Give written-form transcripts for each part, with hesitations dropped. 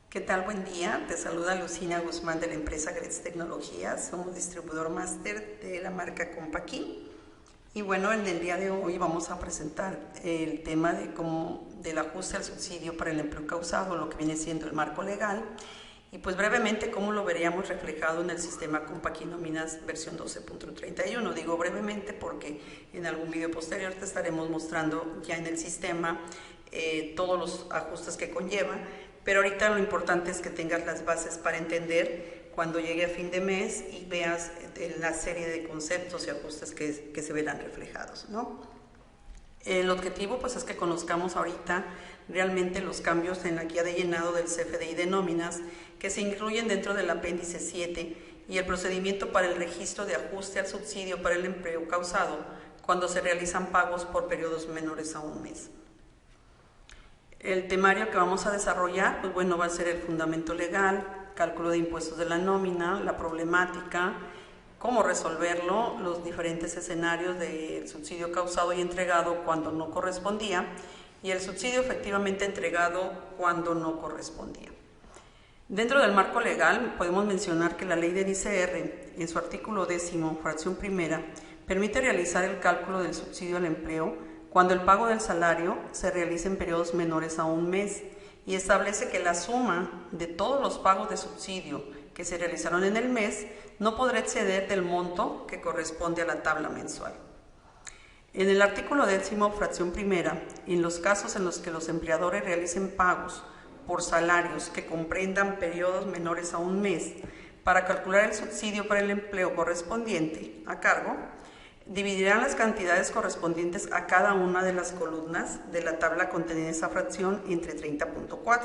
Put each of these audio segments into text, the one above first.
¿Qué tal? Buen día. Te saluda Lucina Guzmán de la empresa Gretz Tecnologías. Somos distribuidor máster de la marca Compaqui. Y bueno, en el día de hoy vamos a presentar el tema del ajuste al subsidio para el empleo causado, lo que viene siendo el marco legal. Y pues brevemente cómo lo veríamos reflejado en el sistema Compaqui Nóminas versión 12.31. Digo brevemente porque en algún video posterior te estaremos mostrando ya en el sistema todos los ajustes que conlleva. Pero ahorita lo importante es que tengas las bases para entender cuando llegue a fin de mes y veas la serie de conceptos y ajustes que se verán reflejados, ¿no? El objetivo pues es que conozcamos ahorita realmente los cambios en la guía de llenado del CFDI de nóminas que se incluyen dentro del apéndice 7 y el procedimiento para el registro de ajuste al subsidio para el empleo causado cuando se realizan pagos por periodos menores a un mes. El temario que vamos a desarrollar, pues bueno, va a ser el fundamento legal, cálculo de impuestos de la nómina, la problemática, cómo resolverlo, los diferentes escenarios del subsidio causado y entregado cuando no correspondía y el subsidio efectivamente entregado cuando no correspondía. Dentro del marco legal podemos mencionar que la ley del ICR, en su artículo 10º, fracción primera, permite realizar el cálculo del subsidio al empleo cuando el pago del salario se realiza en periodos menores a un mes y establece que la suma de todos los pagos de subsidio que se realizaron en el mes no podrá exceder del monto que corresponde a la tabla mensual. En el artículo 10º, fracción primera, en los casos en los que los empleadores realicen pagos por salarios que comprendan periodos menores a un mes para calcular el subsidio para el empleo correspondiente a cargo, dividirán las cantidades correspondientes a cada una de las columnas de la tabla contenida en esa fracción entre 30.4.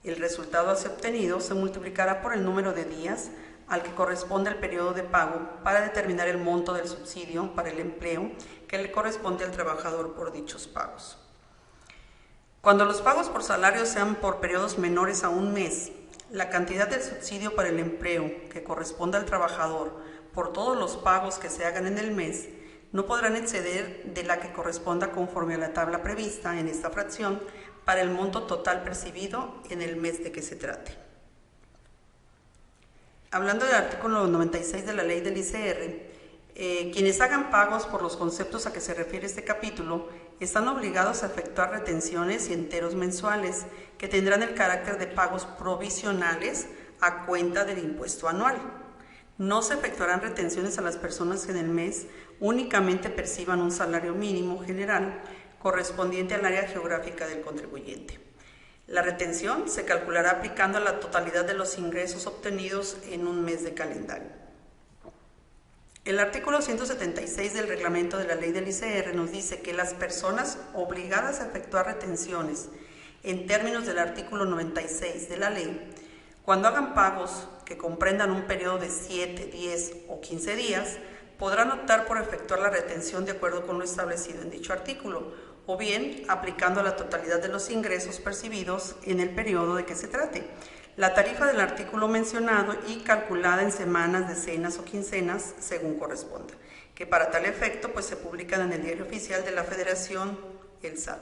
El resultado así obtenido se multiplicará por el número de días al que corresponde el periodo de pago para determinar el monto del subsidio para el empleo que le corresponde al trabajador por dichos pagos. Cuando los pagos por salarios sean por periodos menores a un mes, la cantidad del subsidio para el empleo que corresponde al trabajador por todos los pagos que se hagan en el mes no podrán exceder de la que corresponda conforme a la tabla prevista en esta fracción para el monto total percibido en el mes de que se trate. Hablando del artículo 96 de la ley del ICR, quienes hagan pagos por los conceptos a que se refiere este capítulo están obligados a efectuar retenciones y enteros mensuales que tendrán el carácter de pagos provisionales a cuenta del impuesto anual. No se efectuarán retenciones a las personas que en el mes únicamente perciban un salario mínimo general correspondiente al área geográfica del contribuyente. La retención se calculará aplicando la totalidad de los ingresos obtenidos en un mes de calendario. El artículo 176 del reglamento de la ley del ICR nos dice que las personas obligadas a efectuar retenciones en términos del artículo 96 de la ley, cuando hagan pagos que comprendan un periodo de 7, 10 o 15 días, podrán optar por efectuar la retención de acuerdo con lo establecido en dicho artículo, o bien aplicando la totalidad de los ingresos percibidos en el periodo de que se trate. La tarifa del artículo mencionado y calculada en semanas, decenas o quincenas según corresponda, que para tal efecto pues se publican en el Diario Oficial de la Federación, el SAT.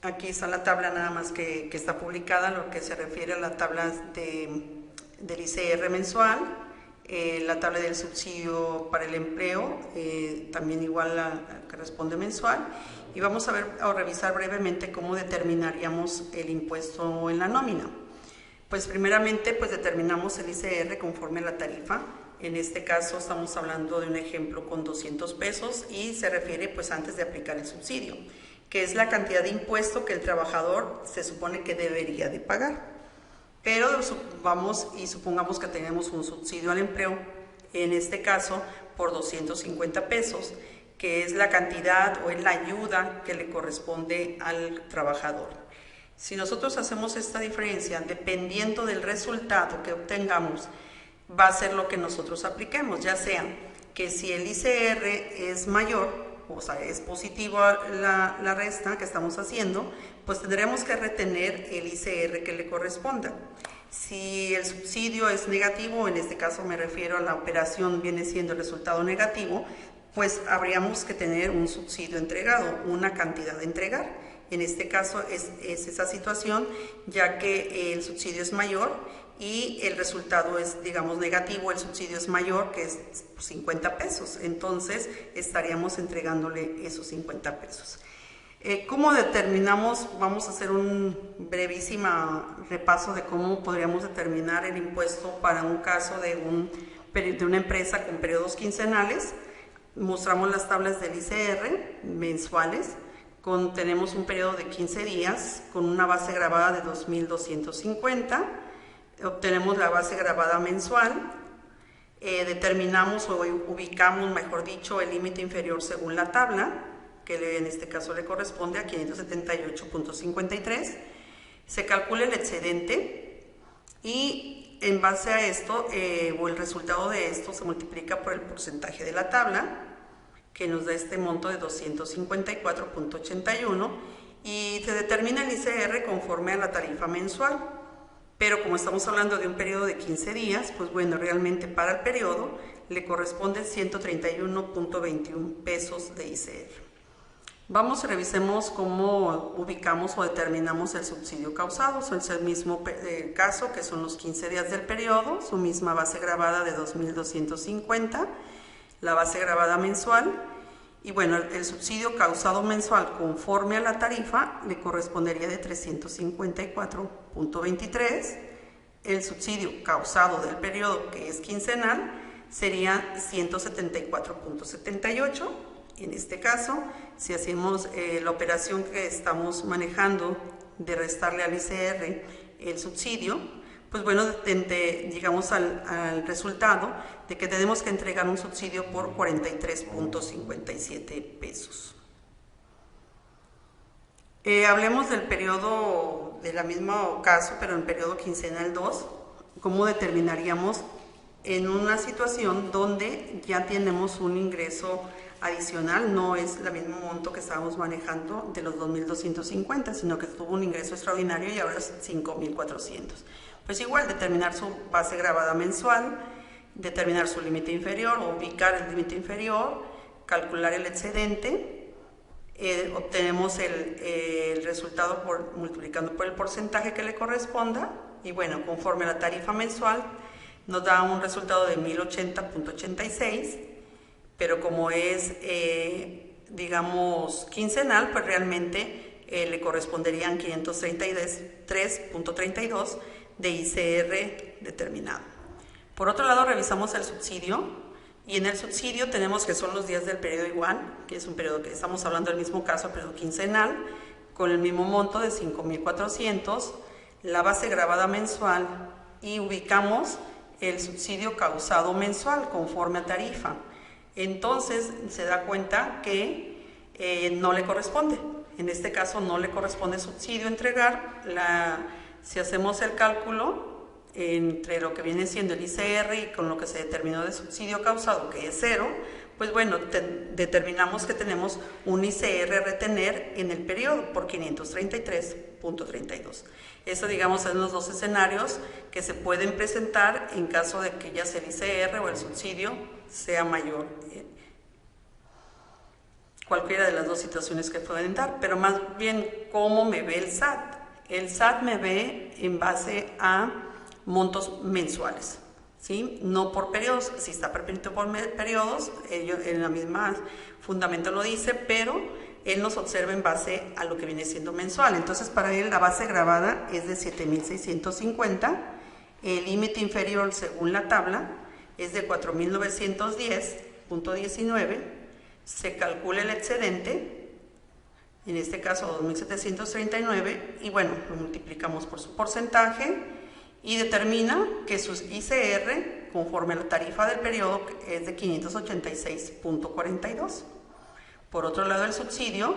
Aquí está la tabla nada más que está publicada, lo que se refiere a la tabla del ICR mensual, la tabla del subsidio para el empleo, también igual la que responde mensual, y vamos a revisar brevemente cómo determinaríamos el impuesto en la nómina. Pues primeramente pues determinamos el ICR conforme a la tarifa. En este caso estamos hablando de un ejemplo con 200 pesos y se refiere pues antes de aplicar el subsidio, que es la cantidad de impuesto que el trabajador se supone que debería de pagar. Pero vamos y supongamos que tenemos un subsidio al empleo, en este caso por 250 pesos, que es la cantidad o es la ayuda que le corresponde al trabajador. Si nosotros hacemos esta diferencia, dependiendo del resultado que obtengamos, va a ser lo que nosotros apliquemos, ya sea que si el ICR es mayor, o sea, es positivo la resta que estamos haciendo, pues tendremos que retener el ICR que le corresponda. Si el subsidio es negativo, en este caso me refiero a la operación viene siendo el resultado negativo, pues habríamos que tener un subsidio entregado, una cantidad de entregar. En este caso es esa situación, ya que el subsidio es mayor y el resultado es, digamos, negativo, el subsidio es mayor, que es 50 pesos. Entonces estaríamos entregándole esos 50 pesos. ¿Cómo determinamos? Vamos a hacer un brevísimo repaso de cómo podríamos determinar el impuesto para un caso de una empresa con periodos quincenales. Mostramos las tablas del ICR mensuales. Tenemos un periodo de 15 días con una base gravada de 2.250. Obtenemos la base gravada mensual. Determinamos o ubicamos, mejor dicho, el límite inferior según la tabla, que en este caso le corresponde a 578.53. Se calcula el excedente y en base a esto, o el resultado de esto, se multiplica por el porcentaje de la tabla, que nos da este monto de 254.81, y se determina el ICR conforme a la tarifa mensual. Pero como estamos hablando de un periodo de 15 días, pues bueno, realmente para el periodo le corresponde 131.21 pesos de ICR. Vamos, revisemos cómo ubicamos o determinamos el subsidio causado. Es el mismo caso, que son los 15 días del periodo, su misma base gravada de 2.250, la base gravada mensual, y bueno, el subsidio causado mensual conforme a la tarifa le correspondería de 354.23, el subsidio causado del periodo, que es quincenal, sería 174.78. En este caso, si hacemos la operación que estamos manejando de restarle al ICR el subsidio, pues bueno, llegamos al resultado de que tenemos que entregar un subsidio por 43.57 pesos. Hablemos del periodo, del mismo caso, pero en periodo quincenal 2, ¿cómo determinaríamos en una situación donde ya tenemos un ingreso adicional? No es el mismo monto que estábamos manejando de los 2.250, sino que tuvo un ingreso extraordinario y ahora es 5.400. Pues igual, determinar su base gravada mensual, determinar su límite inferior o ubicar el límite inferior, calcular el excedente, obtenemos el resultado multiplicando por el porcentaje que le corresponda, y bueno, conforme a la tarifa mensual nos da un resultado de 1.080.86, pero como es, digamos, quincenal, pues realmente le corresponderían 533.32 de ICR determinado. Por otro lado, revisamos el subsidio, y en el subsidio tenemos que son los días del periodo igual, que es un periodo que estamos hablando del mismo caso, periodo quincenal, con el mismo monto de 5.400, la base gravada mensual, y ubicamos el subsidio causado mensual conforme a tarifa. Entonces se da cuenta que no le corresponde. En este caso no le corresponde subsidio entregar. Si hacemos el cálculo entre lo que viene siendo el ICR y con lo que se determinó de subsidio causado, que es 0, pues bueno, determinamos que tenemos un ICR a retener en el periodo por 533.32. Eso, digamos, son los dos escenarios que se pueden presentar en caso de que ya sea el ICR o el subsidio sea mayor. Cualquiera de las dos situaciones que pueden dar, pero más bien, ¿cómo me ve el SAT? El SAT me ve en base a montos mensuales, ¿sí? No por periodos. Si está permitido por periodos, en la misma fundamento lo dice, pero él nos observa en base a lo que viene siendo mensual. Entonces, para él la base gravada es de 7.650, el límite inferior según la tabla es de 4.910.19, se calcula el excedente, en este caso 2.739, y bueno, lo multiplicamos por su porcentaje y determina que su ICR, conforme a la tarifa del periodo, es de 586.42. Por otro lado, el subsidio,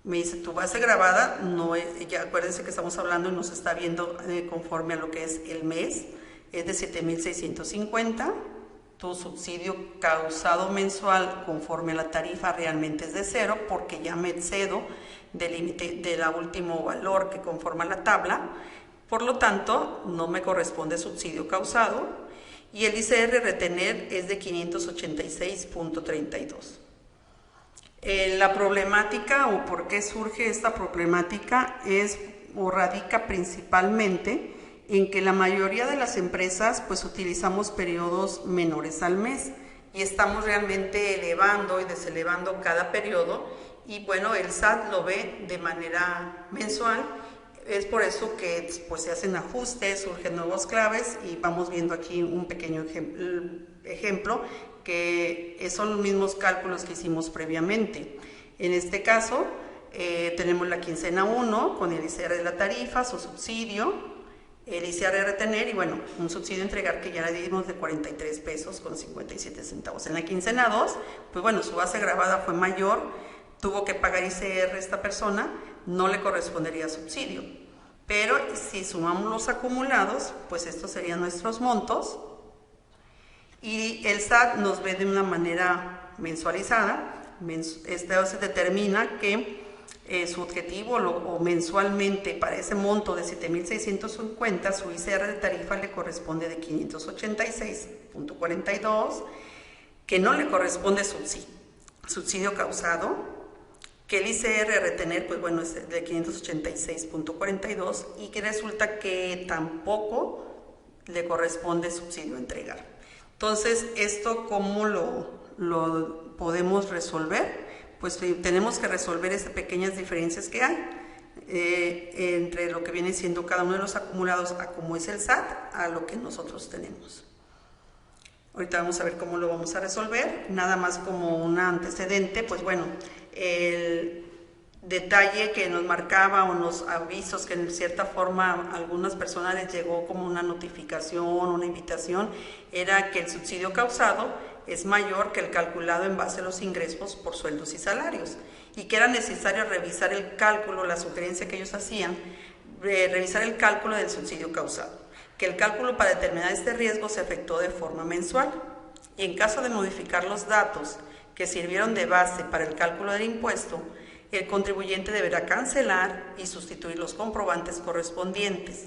me dice, tu base gravada, no es, ya acuérdense que estamos hablando y nos está viendo conforme a lo que es el mes, es de 7.650, tu subsidio causado mensual conforme a la tarifa realmente es de 0, porque ya me excedo del límite del último valor que conforma la tabla, por lo tanto no me corresponde subsidio causado, y el ICR retener es de 586.32. La problemática o por qué surge esta problemática es o radica principalmente en que la mayoría de las empresas pues utilizamos periodos menores al mes y estamos realmente elevando y deselevando cada periodo, y bueno, el SAT lo ve de manera mensual. Es por eso que pues se hacen ajustes, surgen nuevos claves, y vamos viendo aquí un pequeño ejemplo que son los mismos cálculos que hicimos previamente. En este caso tenemos la quincena 1 con el ICR de la tarifa, su subsidio, el ICR de retener y bueno, un subsidio a entregar que ya le dimos de 43 pesos con 57 centavos. En la quincena 2, pues bueno, su base gravada fue mayor, tuvo que pagar ICR esta persona, no le correspondería subsidio. Pero si sumamos los acumulados, pues estos serían nuestros montos, y el SAT nos ve de una manera mensualizada. Esto se determina que su objetivo o mensualmente para ese monto de 7.650, su ICR de tarifa le corresponde de 586.42, que no le corresponde subsidio causado, que el ICR a retener, pues bueno, es de 586.42, y que resulta que tampoco le corresponde subsidio a entregar. Entonces, ¿esto cómo lo podemos resolver? Pues tenemos que resolver esas pequeñas diferencias que hay entre lo que viene siendo cada uno de los acumulados a cómo es el SAT, a lo que nosotros tenemos. Ahorita vamos a ver cómo lo vamos a resolver. Nada más como un antecedente, pues bueno, el detalle que nos marcaba o los avisos que en cierta forma a algunas personas les llegó como una notificación, una invitación, era que el subsidio causado es mayor que el calculado en base a los ingresos por sueldos y salarios, y que era necesario revisar el cálculo, la sugerencia que ellos hacían, revisar el cálculo del subsidio causado, que el cálculo para determinar este riesgo se efectuó de forma mensual, y en caso de modificar los datos que sirvieron de base para el cálculo del impuesto, el contribuyente deberá cancelar y sustituir los comprobantes correspondientes.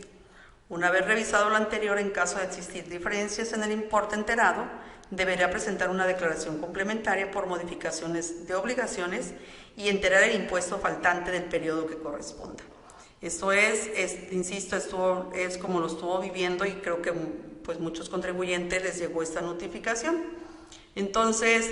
Una vez revisado lo anterior, en caso de existir diferencias en el importe enterado, deberá presentar una declaración complementaria por modificaciones de obligaciones y enterar el impuesto faltante del periodo que corresponda. Esto insisto, esto es como lo estuvo viviendo, y creo que pues muchos contribuyentes les llegó esta notificación. Entonces,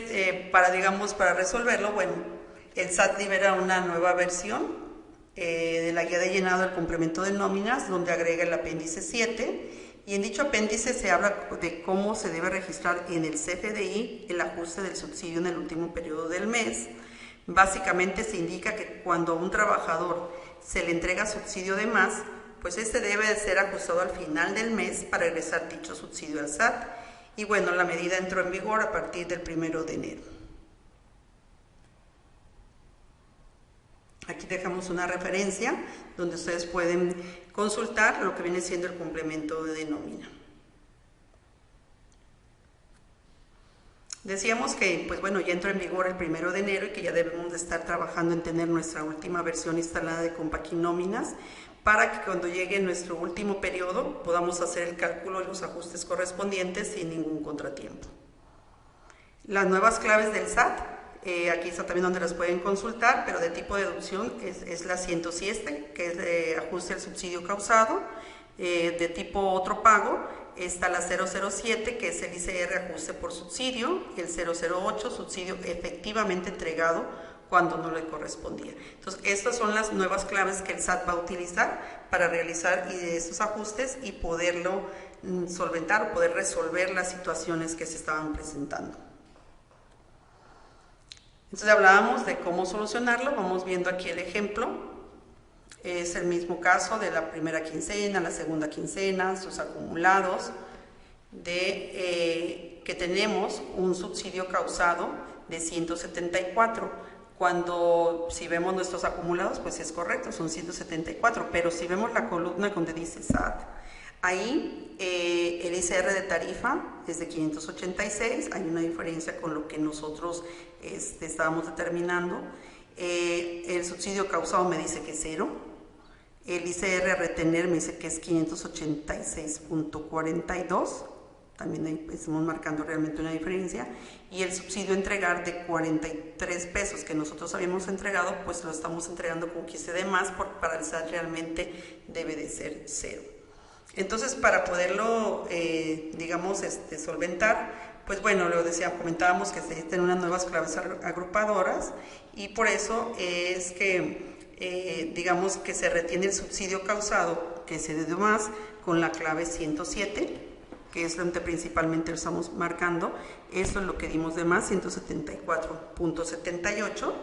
para resolverlo, bueno, el SAT libera una nueva versión de la guía de llenado del complemento de nóminas, donde agrega el apéndice 7, y en dicho apéndice se habla de cómo se debe registrar en el CFDI el ajuste del subsidio en el último periodo del mes. Básicamente se indica que cuando a un trabajador se le entrega subsidio de más, pues este debe de ser ajustado al final del mes para regresar dicho subsidio al SAT. Y bueno, la medida entró en vigor a partir del 1 de enero. Aquí dejamos una referencia donde ustedes pueden consultar lo que viene siendo el complemento de nómina. Decíamos que, pues bueno, ya entró en vigor el 1 de enero y que ya debemos de estar trabajando en tener nuestra última versión instalada de Compaqui Nóminas, para que cuando llegue nuestro último periodo podamos hacer el cálculo y los ajustes correspondientes sin ningún contratiempo. Las nuevas claves del SAT, aquí está también donde las pueden consultar, pero de tipo de deducción es la 107, que es de ajuste al subsidio causado. De tipo otro pago está la 007, que es el ICR ajuste por subsidio, y el 008, subsidio efectivamente entregado cuando no le correspondía. Entonces, estas son las nuevas claves que el SAT va a utilizar para realizar estos ajustes y poderlo solventar o poder resolver las situaciones que se estaban presentando. Entonces hablábamos de cómo solucionarlo. Vamos viendo aquí el ejemplo. Es el mismo caso de la primera quincena, la segunda quincena, sus acumulados, que tenemos un subsidio causado de 174. Cuando, si vemos nuestros acumulados, pues es correcto, son 174, pero si vemos la columna donde dice SAT, ahí el ICR de tarifa es de 586, hay una diferencia con lo que nosotros estábamos determinando. El subsidio causado me dice que es 0, el ICR a retener me dice que es 586.42, también ahí estamos marcando realmente una diferencia, y el subsidio a entregar de 43 pesos que nosotros habíamos entregado, pues lo estamos entregando con 15 de más, para el SAT realmente debe de ser 0. Entonces, para poderlo, digamos, solventar, pues bueno, lo decía, comentábamos que se necesitan unas nuevas claves agrupadoras, y por eso es que, digamos, que se retiene el subsidio causado que se dio más con la clave 107, que es donde principalmente lo estamos marcando. Eso es lo que dimos de más, 174.78.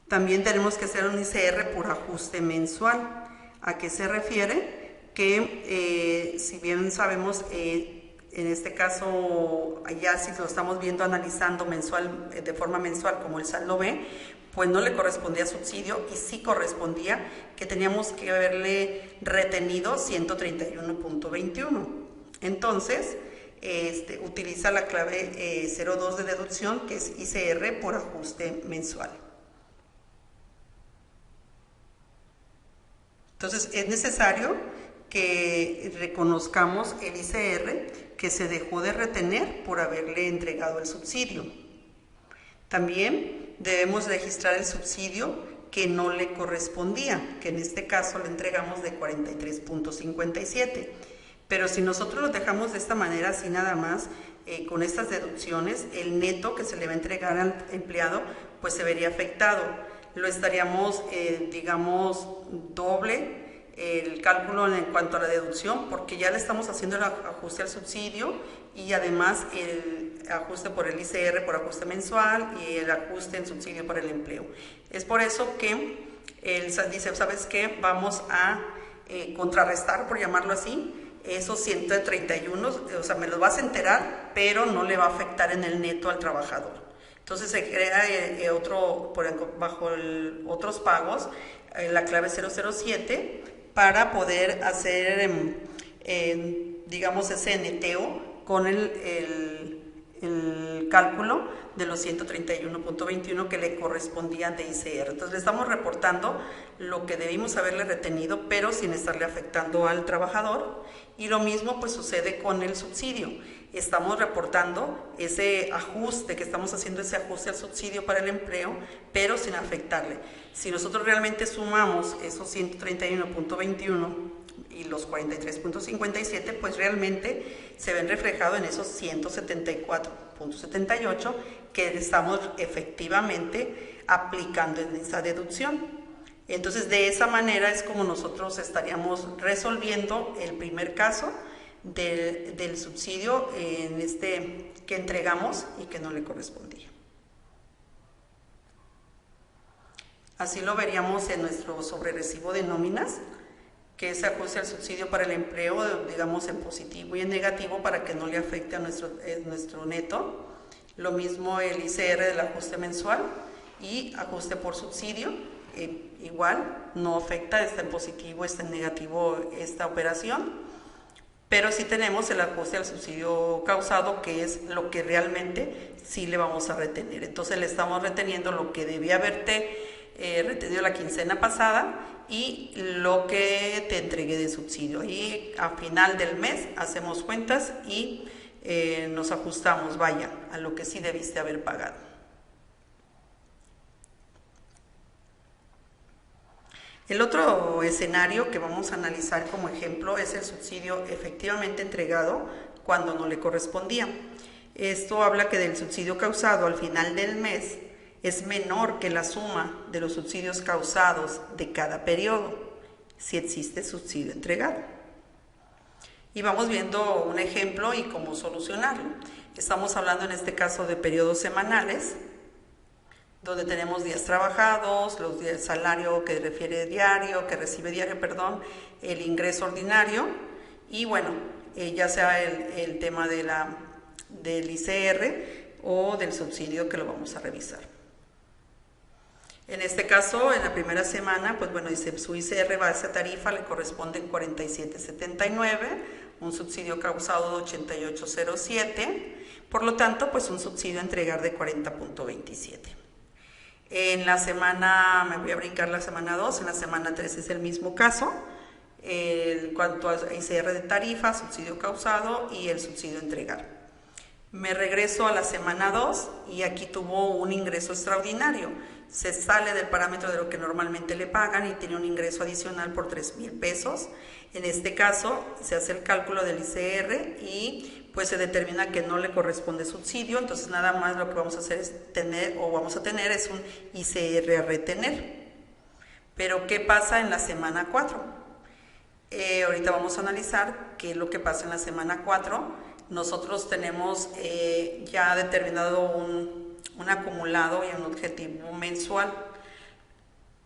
También tenemos que hacer un ICR por ajuste mensual. ¿A qué se refiere? Que si bien sabemos, en este caso, ya si lo estamos viendo, analizando mensual, de forma mensual, como el SAT lo ve, pues no le correspondía subsidio, y sí correspondía que teníamos que haberle retenido 131.21. Entonces, utiliza la clave 02 de deducción, que es ICR por ajuste mensual. Entonces, es necesario que reconozcamos el ICR que se dejó de retener por haberle entregado el subsidio. También debemos registrar el subsidio que no le correspondía, que en este caso le entregamos de 43.57. Pero si nosotros lo dejamos de esta manera, así nada más, con estas deducciones, el neto que se le va a entregar al empleado, pues se vería afectado. Lo estaríamos, digamos, doble el cálculo en cuanto a la deducción, porque ya le estamos haciendo el ajuste al subsidio, y además el ajuste por el ICR por ajuste mensual, y el ajuste en subsidio por el empleo. Es por eso que el SAT dice, ¿sabes qué? Vamos a contrarrestar, por llamarlo así, esos 131, o sea, me los vas a enterar, pero no le va a afectar en el neto al trabajador. Entonces se crea bajo otros pagos, la clave 007, para poder hacer, digamos, ese neteo con el cálculo de los 131.21 que le correspondían de ICR. Entonces le estamos reportando lo que debimos haberle retenido, pero sin estarle afectando al trabajador. Y lo mismo pues sucede con el subsidio. Estamos reportando ese ajuste, que estamos haciendo ese ajuste al subsidio para el empleo, pero sin afectarle. Si nosotros realmente sumamos esos 131.21 y los 43.57, pues realmente se ven reflejados en esos 174.78 que estamos efectivamente aplicando en esa deducción. Entonces, de esa manera es como nosotros estaríamos resolviendo el primer caso del subsidio que entregamos y que no le correspondía. Así lo veríamos en nuestro sobrerecibo de nóminas, que se ajuste al subsidio para el empleo, digamos, en positivo y en negativo, para que no le afecte a nuestro neto. Lo mismo el ICR del ajuste mensual y ajuste por subsidio, igual no afecta, está en positivo, está en negativo esta operación, pero sí tenemos el ajuste al subsidio causado, que es lo que realmente sí le vamos a retener. Entonces le estamos reteniendo lo que debía haberte retenido la quincena pasada y lo que te entregué de subsidio. Y a final del mes hacemos cuentas y nos ajustamos, vaya, a lo que sí debiste haber pagado. El otro escenario que vamos a analizar como ejemplo es el subsidio efectivamente entregado cuando no le correspondía. Esto habla que del subsidio causado al final del mes es menor que la suma de los subsidios causados de cada periodo, si existe subsidio entregado. Y vamos viendo un ejemplo y cómo solucionarlo. Estamos hablando en este caso de periodos semanales, donde tenemos días trabajados, los días, el salario que refiere diario, que recibe diario, el ingreso ordinario, y bueno, ya sea el tema del ICR o del subsidio, que lo vamos a revisar. En este caso, en la primera semana, pues bueno, dice su ICR base a tarifa le corresponde en 47.79, un subsidio causado de 88.07, por lo tanto, pues un subsidio a entregar de 40.27. En la semana, me voy a brincar la semana 2, en la semana 3 es el mismo caso, en cuanto a ICR de tarifa, subsidio causado y el subsidio a entregar. Me regreso a la semana 2 y aquí tuvo un ingreso extraordinario. Se sale del parámetro de lo que normalmente le pagan y tiene un ingreso adicional por 3,000 pesos. En este caso se hace el cálculo del ICR y pues se determina que no le corresponde subsidio, entonces nada más lo que vamos a hacer es vamos a tener es un ICR a retener. Pero ¿qué pasa en la semana 4? Ahorita vamos a analizar qué es lo que pasa en la semana 4. Nosotros tenemos ya determinado un acumulado y un objetivo mensual.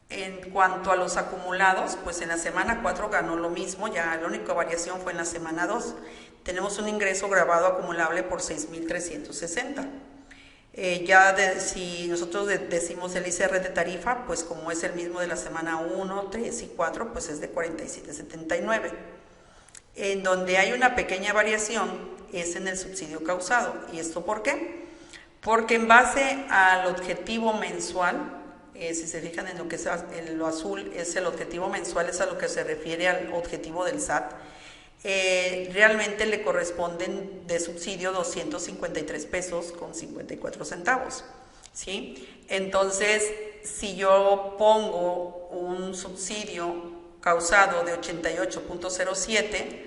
En cuanto a los acumulados, pues en la semana 4 ganó lo mismo, ya la única variación fue en la semana 2. Tenemos un ingreso grabado acumulable por 6,360. Si nosotros decimos el ICR de tarifa, pues como es el mismo de la semana 1, 3 y 4, pues es de 47,79. En donde hay una pequeña variación es en el subsidio causado. ¿Y esto por qué? Porque en base al objetivo mensual, si se fijan en lo que es en lo azul, es el objetivo mensual, es a lo que se refiere al objetivo del SAT, realmente le corresponden de subsidio 253 pesos con 54 centavos. ¿Sí? Entonces, si yo pongo un subsidio causado de 88.07,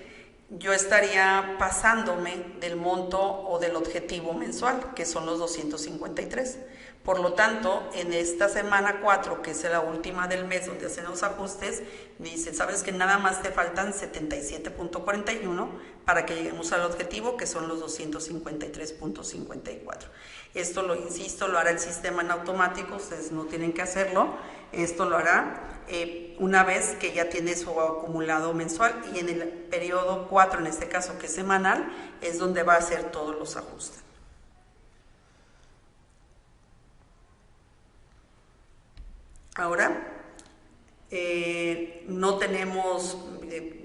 yo estaría pasándome del monto o del objetivo mensual, que son los 253. Por lo tanto, en esta semana 4, que es la última del mes donde hacen los ajustes, me dice, sabes que nada más te faltan 77.41 para que lleguemos al objetivo, que son los 253.54. Esto lo insisto, lo hará el sistema en automático, ustedes no tienen que hacerlo. Esto lo hará una vez que ya tiene su acumulado mensual, y en el periodo 4, en este caso que es semanal, es donde va a hacer todos los ajustes. Ahora, no tenemos,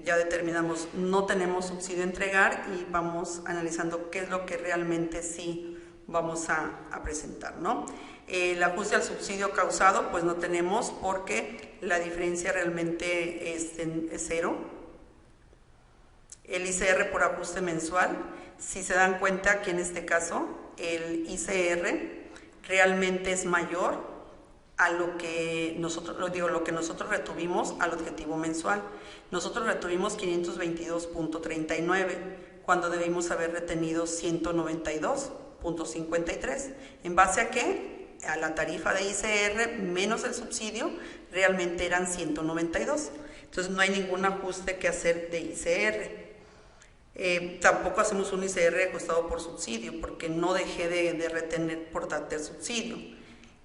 ya determinamos, no tenemos subsidio a entregar y vamos analizando qué es lo que realmente sí vamos a presentar, ¿no? El ajuste al subsidio causado, pues no tenemos porque la diferencia realmente es cero. El ICR por ajuste mensual, si se dan cuenta, aquí en este caso, el ICR realmente es mayor a lo que nosotros retuvimos al objetivo mensual. Nosotros retuvimos 522.39 cuando debimos haber retenido 192.53. ¿En base a qué? A la tarifa de ICR menos el subsidio, realmente eran 192. Entonces no hay ningún ajuste que hacer de ICR. Tampoco hacemos un ICR ajustado por subsidio, porque no dejé de retener por darte el subsidio.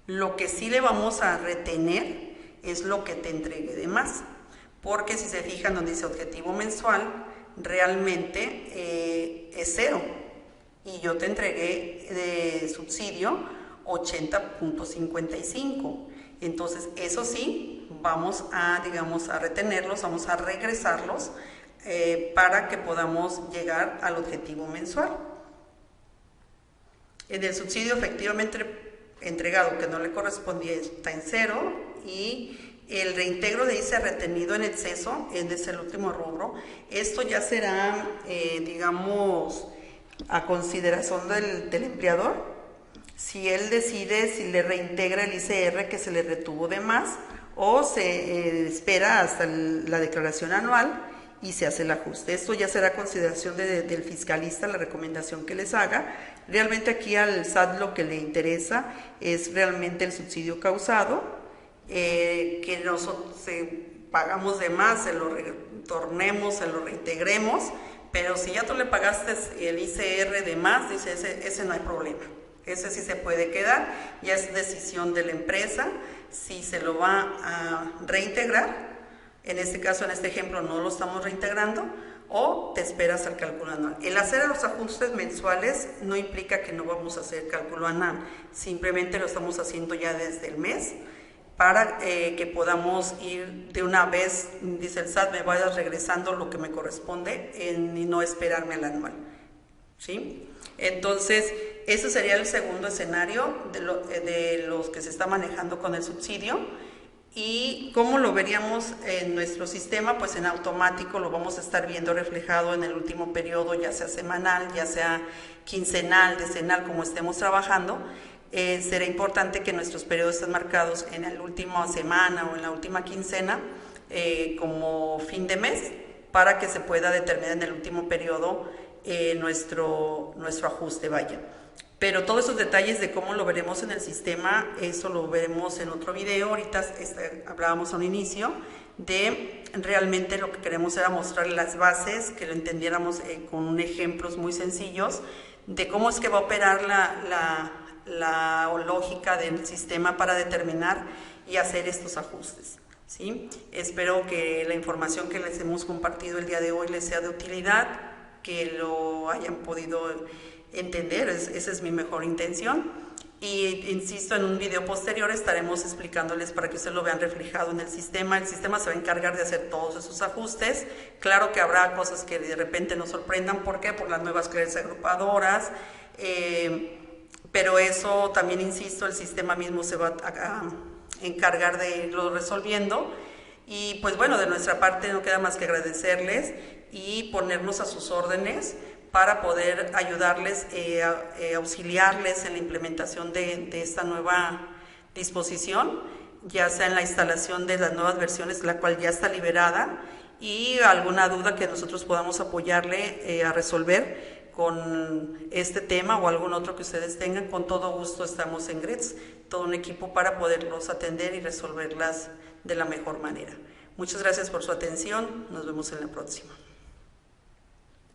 Lo que sí le vamos a retener es lo que te entregue de más, porque si se fijan donde dice objetivo mensual, realmente es cero, y yo te entregué de subsidio 80.55. Entonces, eso sí, vamos a, a retenerlos, vamos a regresarlos para que podamos llegar al objetivo mensual. En el subsidio efectivamente entregado que no le correspondía está en cero, y el reintegro de ICE retenido en exceso es el último rubro. Esto ya será, a consideración del empleador. Si él decide si le reintegra el ICR que se le retuvo de más, o se espera hasta la declaración anual y se hace el ajuste. Esto ya será consideración del fiscalista, la recomendación que les haga. Realmente aquí al SAT lo que le interesa es realmente el subsidio causado, que nosotros pagamos de más, se lo retornemos, se lo reintegremos, pero si ya tú le pagaste el ICR de más, dice ese no hay problema. Ese sí se puede quedar, ya es decisión de la empresa si se lo va a reintegrar. En este caso, en este ejemplo, no lo estamos reintegrando, o te esperas al cálculo anual. El hacer los ajustes mensuales no implica que no vamos a hacer cálculo anual, simplemente lo estamos haciendo ya desde el mes para que podamos ir de una vez, dice el SAT, me vayas regresando lo que me corresponde y no esperarme al anual. ¿Sí? Entonces, ese sería el segundo escenario de los que se está manejando con el subsidio. ¿Y cómo lo veríamos en nuestro sistema? Pues en automático lo vamos a estar viendo reflejado en el último periodo, ya sea semanal, ya sea quincenal, decenal, como estemos trabajando. Será importante que nuestros periodos estén marcados en la última semana o en la última quincena como fin de mes, para que se pueda determinar en el último periodo nuestro ajuste, vaya. Pero todos esos detalles de cómo lo veremos en el sistema, eso lo veremos en otro video. Ahorita hablábamos a un inicio de realmente lo que queremos era mostrar las bases, que lo entendiéramos con ejemplos muy sencillos de cómo es que va a operar la lógica del sistema para determinar y hacer estos ajustes, ¿sí? Espero que la información que les hemos compartido el día de hoy les sea de utilidad, que lo hayan podido entender, esa es mi mejor intención. Y insisto, en un video posterior estaremos explicándoles para que ustedes lo vean reflejado en el sistema. El sistema se va a encargar de hacer todos esos ajustes. Claro que habrá cosas que de repente nos sorprendan. ¿Por qué? Por las nuevas clases agrupadoras. Pero eso también, insisto, el sistema mismo se va a encargar de irlo resolviendo. Y pues bueno, de nuestra parte no queda más que agradecerles y ponernos a sus órdenes para poder ayudarles, auxiliarles en la implementación de esta nueva disposición, ya sea en la instalación de las nuevas versiones, la cual ya está liberada, y alguna duda que nosotros podamos apoyarle a resolver con este tema o algún otro que ustedes tengan. Con todo gusto estamos en GRETS, todo un equipo para poderlos atender y resolverlas de la mejor manera. Muchas gracias por su atención, nos vemos en la próxima.